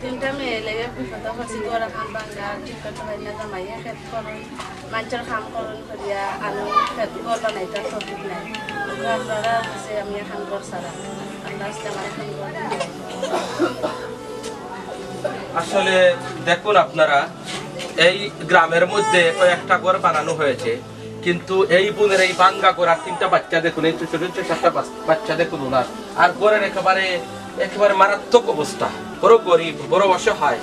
তিনটা মেয়ে লেগে বিপদ করছি গড়া খান বাঙ্গা ঠিক করতে পারি না জামাইয়া খেত করুন মানুষের কাম করুন করিয়া আলু খেত গড় বানাইতে টপিক নাই আপনারা হচ্ছে আমি এখন গড় ছাড়া আল্লাহ আসলে আমার এখন গড় আসলে দেখুন আপনারা এই গ্রামের মধ্যে কয়েকটা ঘর বানানো হয়েছে কিন্তু এই বোনের এই বাঙ্গা ঘর আর তিনটা বাচ্চা দেখুন এই ছোট ছোট চারটা বাচ্চা দেখুন ওনার আর ঘরের একেবারে মারাত্মক অবস্থা বড় গরিব বড় অসহায়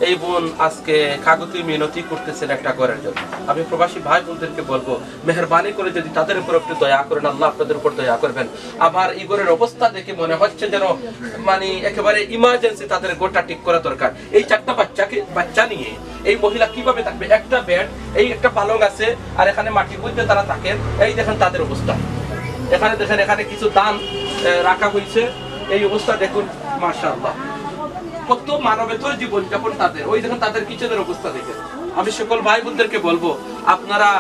এই বোন আজকে কাগতি মিনতি করতেছেন একটা ঘরের জন্য আমি প্রবাসী ভাই বোনদেরকে বলবো মেহরবানি করে যদি তাদের উপর একটু দয়া করেন আল্লাহ আপনাদের উপর দয়া করবেন আবার এই ঘরের অবস্থা দেখে মনে হচ্ছে যেন মানে একেবারে ইমার্জেন্সি তাদের গোটা ঠিক করা দরকার এই চারটা বাচ্চা নিয়ে এই মহিলা কিভাবে থাকবে একটা বেড এই একটা পালং আছে আর এখানে মাটির মধ্যে তারা থাকেন এই দেখেন তাদের অবস্থা এখানে দেখেন এখানে কিছু দান রাখা হয়েছে এই অবস্থা দেখুন মাশাআল্লাহ কত মানবেতর জীবন যাপন তাদের ওই দেখুন তাদের কিচেনের অবস্থা দেখেন আমি সকল ভাই বোনদেরকে বলবো আপনারা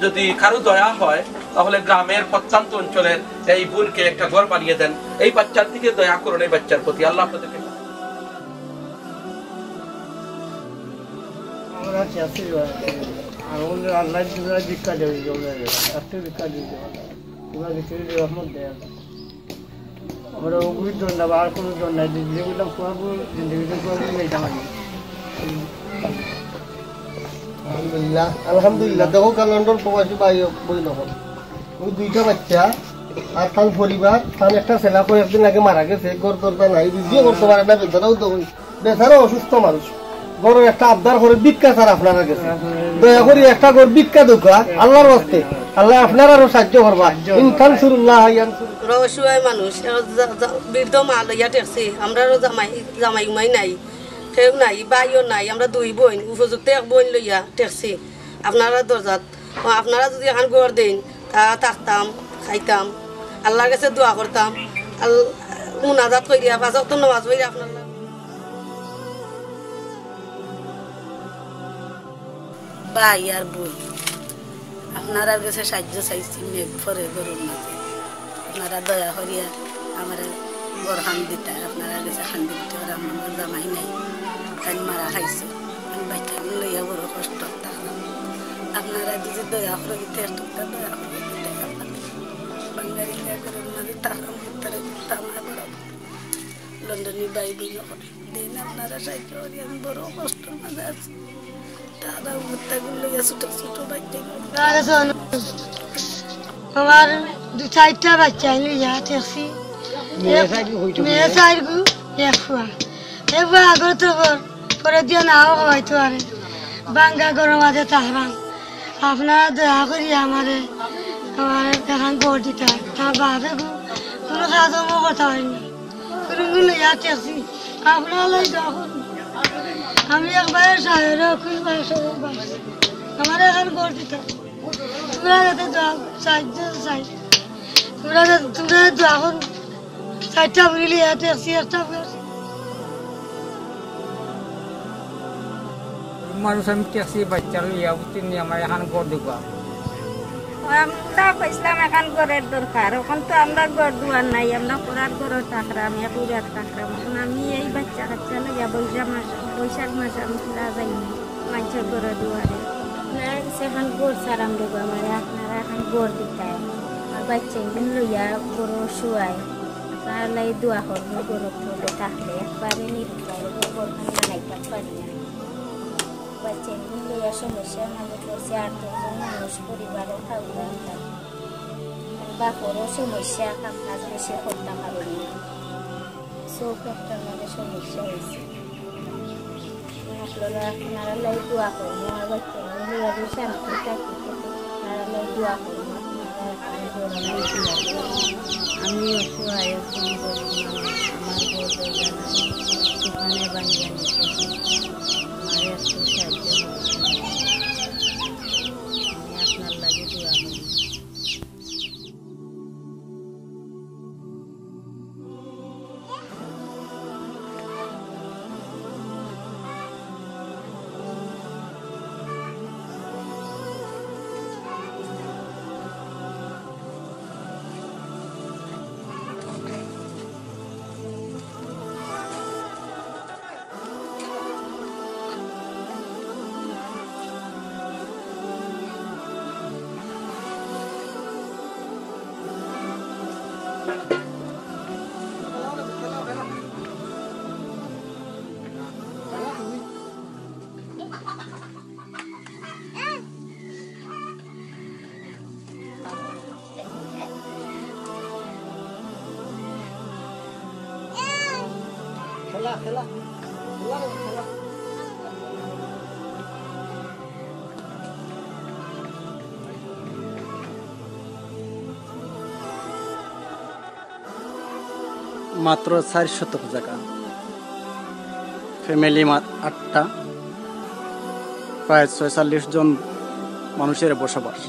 যদি কারো দয়া হয় তাহলে গ্রামের প্রত্যন্ত অঞ্চলের এই বোনকে একটা ঘর বানিয়ে দেন এই বাচ্চার দিকে দয়া করুন এই বাচ্চার প্রতি আল্লাহ আপনাদেরকে আমরা ওগুলির জন্য বা আর কোনো জন্য নাই যেগুলো কোয়াবো জিন্দগিতে কোয়াবো এইটা মানে আলহামদুলিল্লাহ আলহামদুলিল্লাহ দেখো লন্ডন প্রবাসী ভাই বই নকল ওই দুইটা বাচ্চা আর তার পরিবার তার একটা ছেলা করে একদিন আগে মারা গেছে গড় দরকার নাই বিয়ে করতে পারে না বেচারাও তো বেচারাও অসুস্থ মানুষ গড়ের একটা আবদার করে ভিক্ষা স্যার আপনারা গেছে দয়া করি একটা গড় ভিক্ষা দোকা আল্লাহর হস্তে আল্লাহ আপনার আরো সাহায্য করবা ইনশাআল্লাহ অসহায় মানুষ বৃদ্ধ মা লইয়া টেকছি আমরা জামাই উমাই নাই কেউ নাই বাইও নাই আমরা দুই বোন উপযুক্ত এক বোন লইয়া টেকছি আপনারা দরজাত আপনারা যদি এখন ঘর দেন তা থাকতাম খাইতাম আল্লাহর কাছে দোয়া করতাম মুনাজাত করিয়া পাঁচ ওয়াক্ত নামাজ পড়ি আপনার ভাই আর বই আপনারা কাছে সাহায্য চাইছি মেঘ ফরে গরুর মাঝে আপনারা দয়া করিয়া আমার গড় খান দিতা আপনারা কাছে খান দিতে আমার জামাই নাই তাই মারা খাইছে আমি বাচ্চাগুলো লইয়া বড় কষ্ট থাকলাম আপনারা যদি দয়া করে দিতে একটা দয়া করে দিতে বাঙালি গরুর মাঝে থাকলাম উত্তরে আমার বড় লন্ডনী বাই বই দিন আপনারা সাহায্য করি আমি বড় কষ্টের মাঝে আছি আমার দু চারটা বাচ্চা লইয়া ঠেকছি মেয়ে চাইগু এবার আগর তো করে দিয়ে নাও হয়তো আরে বাঙ্গা গরম মাঝে তাহরাম আপনারা দয়া করি আমার এখন গড় দিতে তার বাপে কোনো কাজও কথা হয়নি কোনো লইয়া ঠেকছি আপনারা লই দয়া করুন আমি একবার সাহেবের আমার এখন গড় দিতাম তোমরা যাতে সাহায্য চাই তোমরা এখন চারটা বুড়ি ট্যাক্সি একটা মানুষ আমি ট্যাক্সি বাচ্চা লইয়া তিনি আমার এখন গড় দিব আমরা কইছিলাম এখন ঘরের দরকার এখন তো আমরা ঘর দুয়ার নাই আমরা পড়ার ঘরের টাকরাম একুরার টাকরাম এখন আমি এই বাচ্চা কাচ্চা লইয়া বৈশাখ মাস আমি খোলা যাইনি মানুষের ঘরে দুয়ারে আপনারা এখন গড় সারাম দেবো আমার আপনারা এখন গড় দিতে আর বাচ্চা এগুলো লইয়া বড় শুয়াই আপনারা লাই দোয়া করবো গরু তুলে থাকলে একবারে নির্ভয় গরখান বানাইতে পারি না বাচ্চা এগুলো লইয়া সমস্যার মাঝে পড়ছে 8 জন মানুষ পরিবারে থাকবে বাপরও সমস্যা কাম কাজ বেশি করতে পারি না চোখ একটার মাঝে সমস্যা হয়েছে আপনারা লাই দোয়া করবো আমার বাচ্চা লইয়া যে শান্তি থাকি আপনারা লাই দোয়া করবো আমি অসহায় একজন গরিব মানুষ আমার গর্ব জানা সেখানে বানিয়ে নিতে আমার একটু সাহায্য আমি আপনার লাগে দোয়া করি মাত্র 400 জায়গা, ফ্যামিলি 8টা, প্রায় 46 জন মানুষের বসবাস।